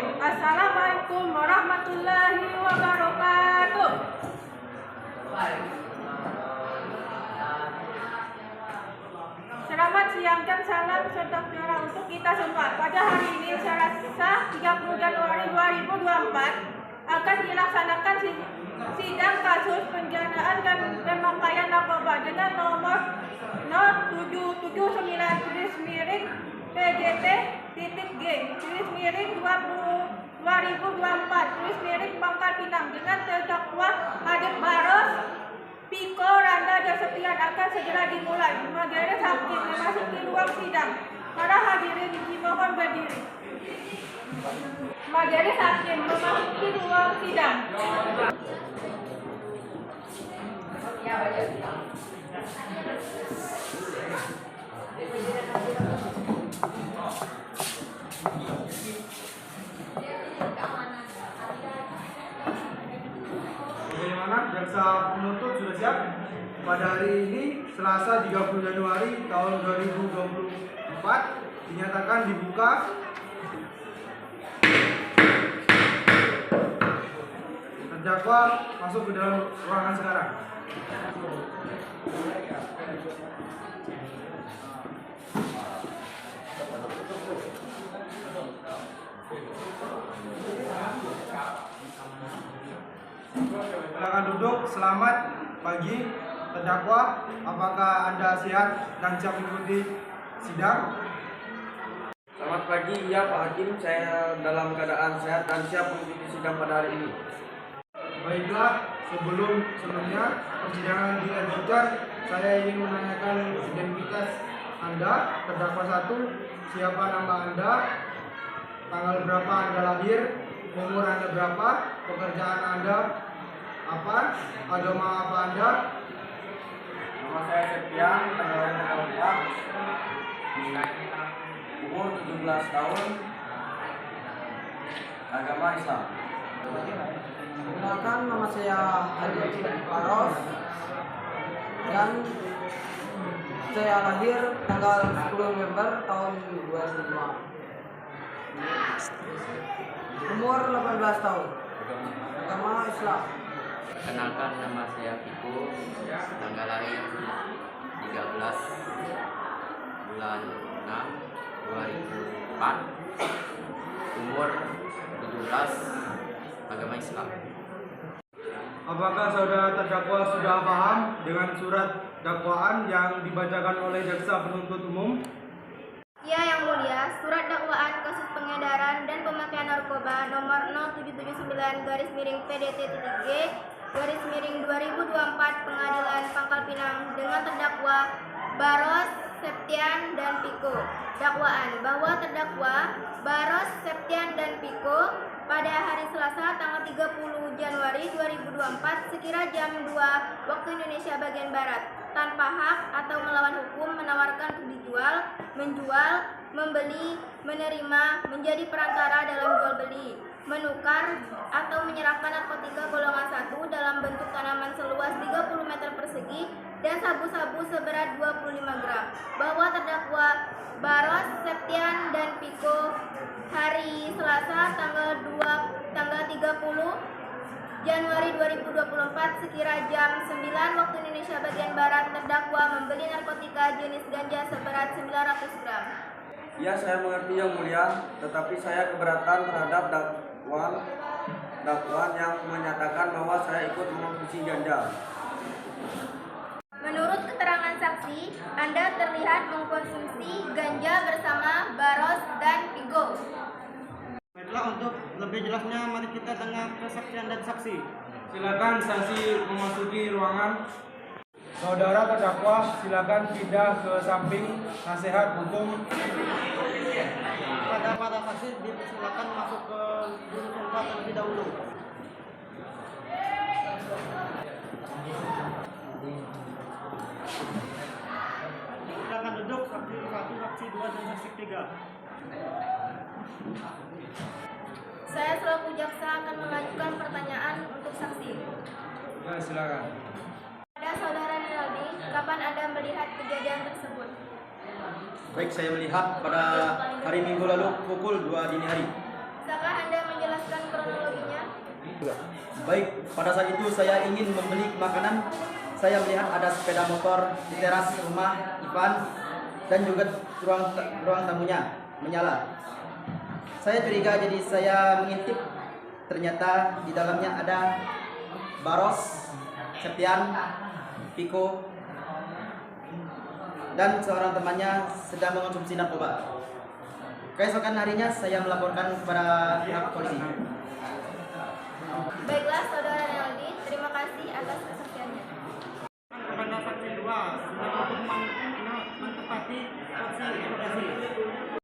Bismillahirrahmanirrahim. Assalamualaikum warahmatullahi wabarakatuh. Selamat siang dan salam sejahtera untuk kita semua. Pada hari ini Selasa 30 Januari 2024 akan dilaksanakan sidang kasus penjanaan dan pemakaian narkoba dengan nomor 07799-G/2024 Pangkal Pinang dengan terdakwa Adit Baros, Piko, Randa, dan Septian akan segera dimulai. Majelis hakim memasuki ruang sidang. Para hadirin dimohon berdiri. Majelis hakim memasuki ruang sidang. Bagaimana jaksa penuntut sudah siap? Pada hari ini Selasa 30 Januari tahun 2024 dinyatakan dibuka. Terdakwa masuk ke dalam ruangan sekarang. Silakan duduk. Selamat pagi terdakwa. Apakah Anda sehat dan siap mengikuti sidang? Selamat pagi, ya Pak Hakim. Saya dalam keadaan sehat dan siap mengikuti sidang pada hari ini. Baiklah, sebelumnya persidangan dilanjutkan, saya ingin menanyakan identitas Anda. Terdakwa 1, siapa nama Anda, tanggal berapa Anda lahir, umur Anda berapa, pekerjaan Anda apa, agama apa Anda? Nama saya Septian, tanggal lahir 4, umur 17 tahun, agama Islam. Perkenalkan, nama saya Adit Baros dan saya lahir tanggal 10 November tahun 2005. Umur 18 tahun. Agama Islam. Kenalkan, nama saya Piko, tanggal lahir 13 bulan 6 2004, umur 17, agama Islam. Apakah saudara terdakwa sudah paham dengan surat dakwaan yang dibacakan oleh jaksa penuntut umum? Ya, Yang Mulia, surat dakwaan kasus pengedaran dan pemakaian narkoba nomor 0779-G/2024 Pengadilan Pangkal Pinang dengan terdakwa Baros, Septian, dan Piko. Dakwaan bahwa terdakwa Baros, Septian, dan Piko pada hari Selasa tanggal 30 Januari 2024 sekira jam 2 waktu Indonesia bagian Barat tanpa hak atau melawan hukum menawarkan untuk dijual, menjual, membeli, menerima, menjadi perantara dalam jual beli, menukar atau menyerahkan narkotika golongan 1 dalam bentuk tanaman seluas 30 meter persegi dan sabu-sabu seberat 25 gram. Bahwa terdakwa Baros, Septian, dan Piko hari Selasa tanggal 30 Januari 2024 sekira jam 9 waktu Indonesia bagian Barat terdakwa membeli narkotika jenis ganja seberat 900 gram. Ya, saya mengerti Yang Mulia, tetapi saya keberatan terhadap dakwaan yang menyatakan bahwa saya ikut mengkonsumsi ganja. Menurut keterangan saksi, Anda terlihat mengkonsumsi ganja bersama Baros dan Piko. Baiklah, untuk lebih jelasnya mari kita dengar kesaksian dan saksi. Silakan saksi memasuki ruangan. Saudara terdakwa silakan pindah ke samping nasihat hukum. Pada para saksi dipersilakan masuk ke gedung tempat terlebih dahulu. Silakan duduk, saksi 1, saksi 2, dan saksi 3. Saya selaku jaksa akan mengajukan pertanyaan untuk saksi. Ya, silakan. Pada saudara Niraldi, kapan Anda melihat kejadian tersebut? Baik, saya melihat pada hari Minggu lalu pukul 2 dini hari. Bisakah Anda menjelaskan kronologinya? Baik, pada saat itu saya ingin membeli makanan. Saya melihat ada sepeda motor di teras rumah Ivan dan juga ruang tamunya menyala. Saya curiga, jadi saya mengintip. Ternyata di dalamnya ada Baros, Septian, Piko, dan seorang temannya sedang mengonsumsi narkoba. Keesokan harinya saya melaporkan kepada pihak polisi. Baiklah, Saudara Renaldi, terima kasih atas kesaksiannya. Kepada saksi 2 untuk menepati saksi edukasi.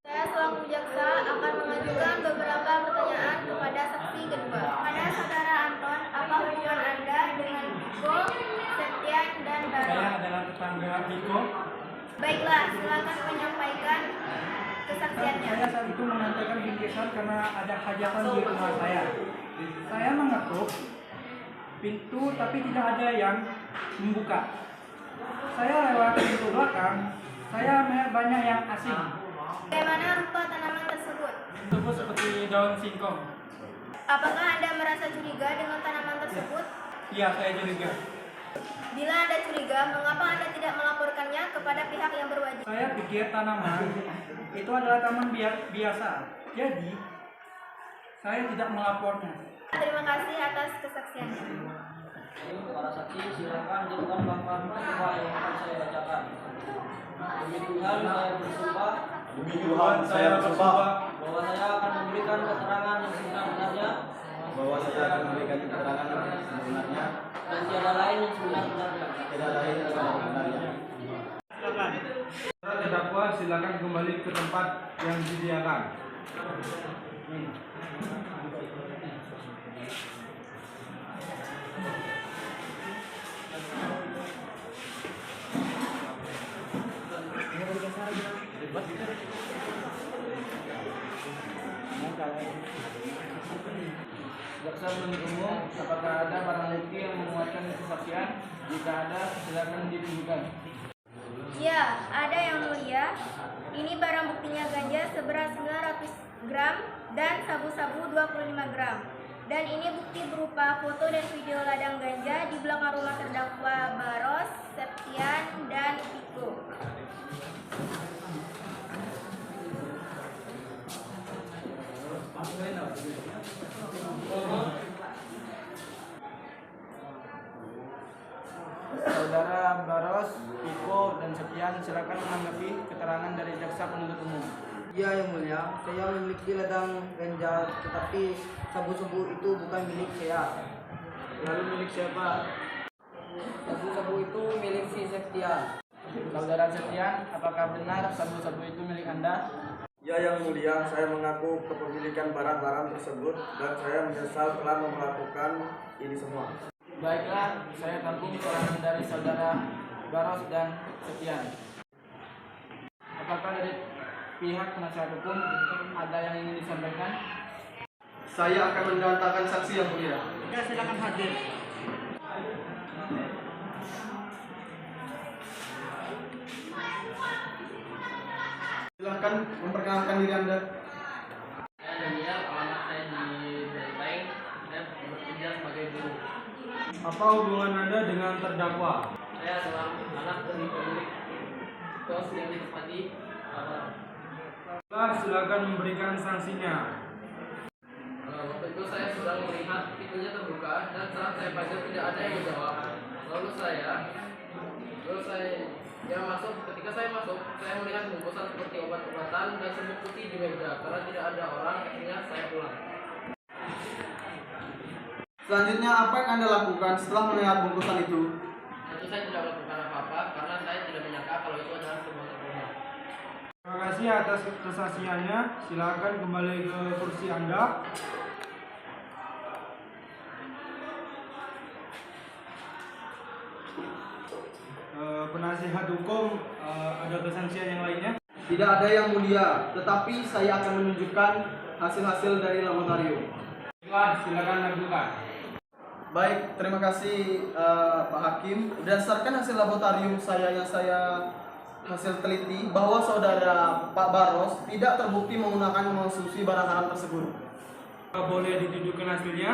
Saya selaku jaksa akan mengajukan beberapa pertanyaan kepada saksi kedua. Pada Saudara Anton, apa hubungan Anda dengan Piko, Septian, dan Baros? Saya adalah tetangga Piko. Baiklah, silakan menyampaikan kesaksiannya. Saya saat itu menyampaikan bingkisan karena ada hajatan di rumah saya. Saya mengetuk pintu tapi tidak ada yang membuka. Saya lewat pintu belakang, saya melihat banyak yang asing. Bagaimana rupa tanaman tersebut? Tersebut seperti daun singkong. Apakah Anda merasa curiga dengan tanaman tersebut? Iya, saya curiga. Bila Anda curiga, mengapa Anda tidak melaporkannya kepada pihak yang berwajib? Saya pikir tanaman itu adalah tanaman biasa. Jadi, saya tidak melapornya. Terima kasih atas kesaksiannya. Para saksi silakan dibuka bahan apa yang akan saya bacakan. Demi Tuhan saya bersumpah Demi Tuhan saya bersumpah bahwa saya akan memberikan keterangan yang sebenar-benarnya Bahwa saya akan memberikan keterangan yang sebenarnya dan tiada lain yang sebenar-benarnya. tidak lain yang sebenarnya. Para terdakwa silakan kembali ke tempat yang disediakan. Jaksa penuntut umum, apakah ada barang bukti yang menguatkan kesaksian? Jika ada, silakan ditunjukkan. Ya, ada yang mulia. Ini barang buktinya ganja seberat 900 gram dan sabu-sabu 25 gram. Dan ini bukti berupa foto dan video ladang ganja di belakang rumah terdakwa Baros, Septian, dan Piko. Saudara Baros, Piko, dan Septian, silakan menanggapi keterangan dari jaksa penuntut umum. Ya yang mulia, saya memiliki ladang ganja, tetapi sabu-sabu itu bukan milik saya. Lalu milik siapa? Sabu-sabu itu milik si Septian. Saudara Septian, apakah benar sabu-sabu itu milik Anda? Ya yang mulia, saya mengaku kepemilikan barang-barang tersebut dan saya menyesal telah melakukan ini semua. Baiklah, saya tampung keterangan dari saudara Baros dan Septian. Apakah dari pihak penasihat hukum ada yang ingin disampaikan? Saya akan mendatangkan saksi yang mulia. Ya silakan hadir. Silakan memperkenalkan diri Anda. Saya Daniel, alamat saya di Menteng. Saya bekerja sebagai guru. Apa hubungan Anda dengan terdakwa? Saya adalah anak dari pemilik kos yang ditempati Silakan memberikan sanksinya. waktu itu saya sedang melihat pintunya terbuka dan saat saya panggil tidak ada yang menjawab. Lalu saya masuk. Ketika saya masuk, saya melihat bungkusan seperti obat-obatan dan serbuk putih di meja. Karena tidak ada orang, akhirnya saya pulang. Selanjutnya apa yang Anda lakukan setelah melihat bungkusan itu? Tentu saya tidak melakukan apa-apa karena saya tidak menyangka kalau itu adalah sebuah narkoba. Terima kasih atas kesaksiannya. Silakan kembali ke kursi Anda. Penasihat hukum, ada kesaksian yang lainnya? Tidak ada yang mulia, tetapi saya akan menunjukkan hasil-hasil dari laboratorium. Silakan lakukan. Baik, terima kasih Pak Hakim. Berdasarkan hasil laboratorium saya yang saya hasil teliti bahwa saudara Pak Baros tidak terbukti menggunakan mengonsumsi barang haram tersebut. Boleh ditunjukkan hasilnya?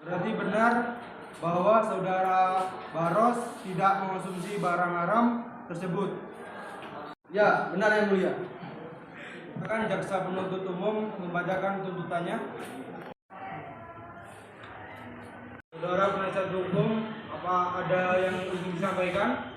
Berarti benar bahwa saudara Baros tidak mengonsumsi barang haram tersebut. Ya, benar yang mulia. Akan jaksa penuntut umum membacakan tuntutannya. Saudara penasihat hukum, apa ada yang ingin disampaikan?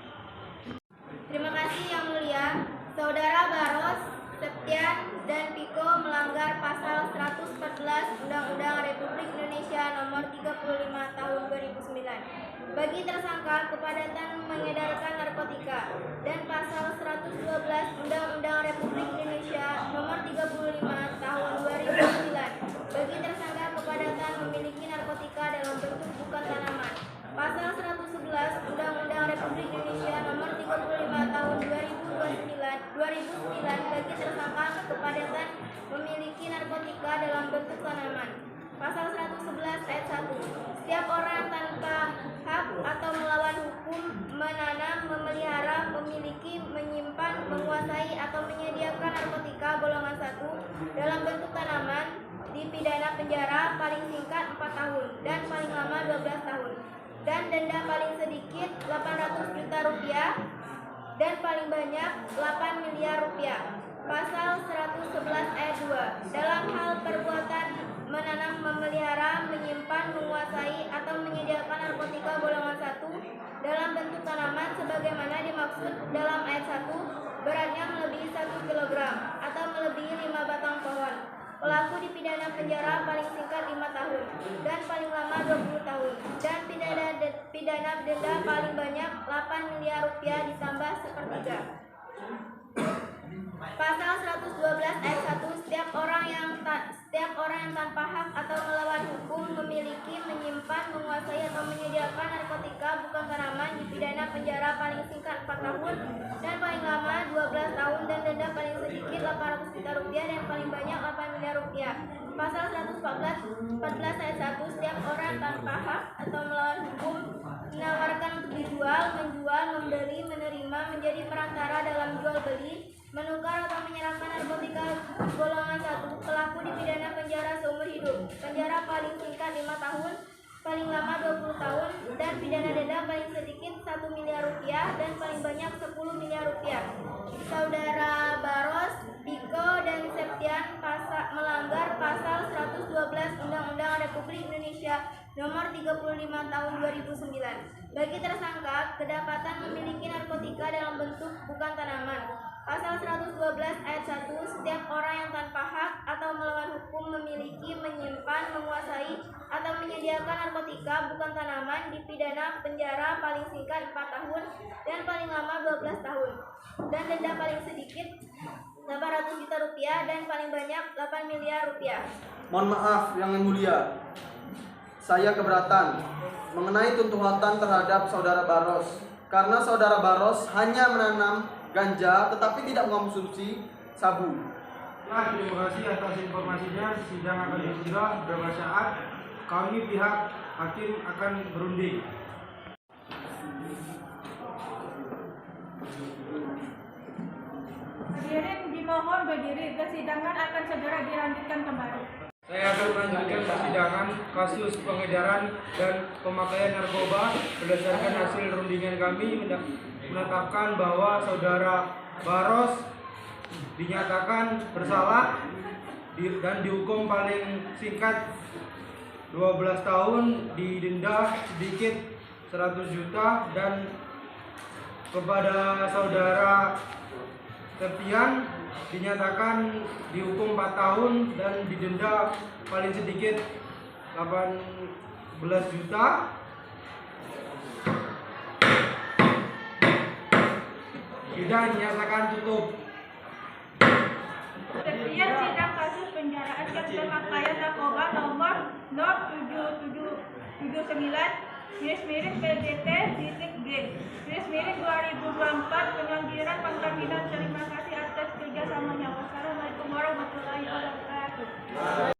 Terima kasih yang mulia. Saudara Baros, Septian, dan Piko melanggar pasal 114 Undang-Undang Republik Indonesia Nomor 35 Tahun 2009 bagi tersangka kepadatan mengedarkan narkotika, dan pasal 112 Undang-Undang Republik Indonesia Nomor 35 Tahun 2009 bagi tersangka kepadatan memiliki narkotika dalam bentuk bukan tanaman. Pasal 111 Undang-Undang Republik Indonesia Nomor 35 Tahun 2009 bagi tersangka kepadatan memiliki narkotika dalam bentuk tanaman. Pasal 111 ayat 1. Setiap orang tanpa hak atau melawan hukum menanam, memelihara, memiliki, menyimpan, menguasai atau menyediakan narkotika golongan 1 dalam bentuk tanaman dipidana penjara paling singkat 4 tahun dan paling lama 12 tahun. Dan denda paling sedikit 800 juta rupiah dan paling banyak 8 miliar rupiah. Pasal 111 ayat 2. Dalam hal perbuatan menanam, memelihara, menyimpan, menguasai atau menyediakan narkotika golongan 1 dalam bentuk tanaman sebagaimana dimaksud dalam ayat 1, beratnya melebihi 1 kg atau melebihi 5 batang pohon. Pelaku dipidana penjara paling singkat 5 tahun dan paling lama 20 tahun dan pidana denda paling banyak 8 miliar rupiah ditambah sepertiga. Pasal 112 ayat 1. Setiap orang yang tanpa hak atau melawan hukum memiliki, menyimpan, menguasai atau menyediakan narkotika bukan tanaman dipidana penjara paling singkat 4 tahun dan paling lama 12 tahun dan denda paling sedikit 800 juta rupiah dan paling banyak 8 miliar rupiah. Pasal 114 ayat 1. Setiap orang tanpa hak atau melawan hukum menawarkan untuk dijual, menjual, membeli, menerima, menjadi perantara dalam jual beli, menukar atau menyerahkan narkotika golongan 1, pelaku dipidana penjara seumur hidup, penjara paling singkat 5 tahun, paling lama 20 tahun, dan pidana denda paling sedikit 1 miliar rupiah dan paling banyak 10 miliar rupiah. Saudara Baros, Piko, dan Septian melanggar pasal 112 Undang-Undang Republik Indonesia Nomor 35 Tahun 2009 bagi tersangka kedapatan memiliki narkotika dalam bentuk bukan tanaman. Pasal 112 ayat 1. Setiap orang yang tanpa hak atau melawan hukum memiliki, menyimpan, menguasai atau menyediakan narkotika bukan tanaman dipidana penjara paling singkat 4 tahun dan paling lama 12 tahun dan denda paling sedikit 800 juta rupiah dan paling banyak 8 miliar rupiah. Mohon maaf yang mulia, saya keberatan mengenai tuntutan terhadap saudara Baros karena saudara Baros hanya menanam ganja tetapi tidak mengonsumsi sabu. Nah, terima kasih atas informasinya. Sidang akan ditunda beberapa saat. Kami pihak hakim akan berunding. Hadirin dimohon berdiri, persidangan akan segera dilanjutkan kembali. Saya akan melanjutkan persidangan kasus pengedaran dan pemakaian narkoba. Berdasarkan hasil rundingan kami menetapkan bahwa saudara Baros dinyatakan bersalah dan dihukum paling singkat 12 tahun, didenda sedikit 100 juta, dan kepada saudara Septian dinyatakan dihukum 4 tahun dan didenda paling sedikit 18 juta. Sidang dinyatakan tutup. Sekian sidang kasus penjaraan dan pemakaian narkoba nomor 0779/PDT-G/2024 Penganggiran Pangkal Pinang. Terima kasih atas kerjasamanya. Wassalamualaikum warahmatullahi wabarakatuh. wabarakatuh.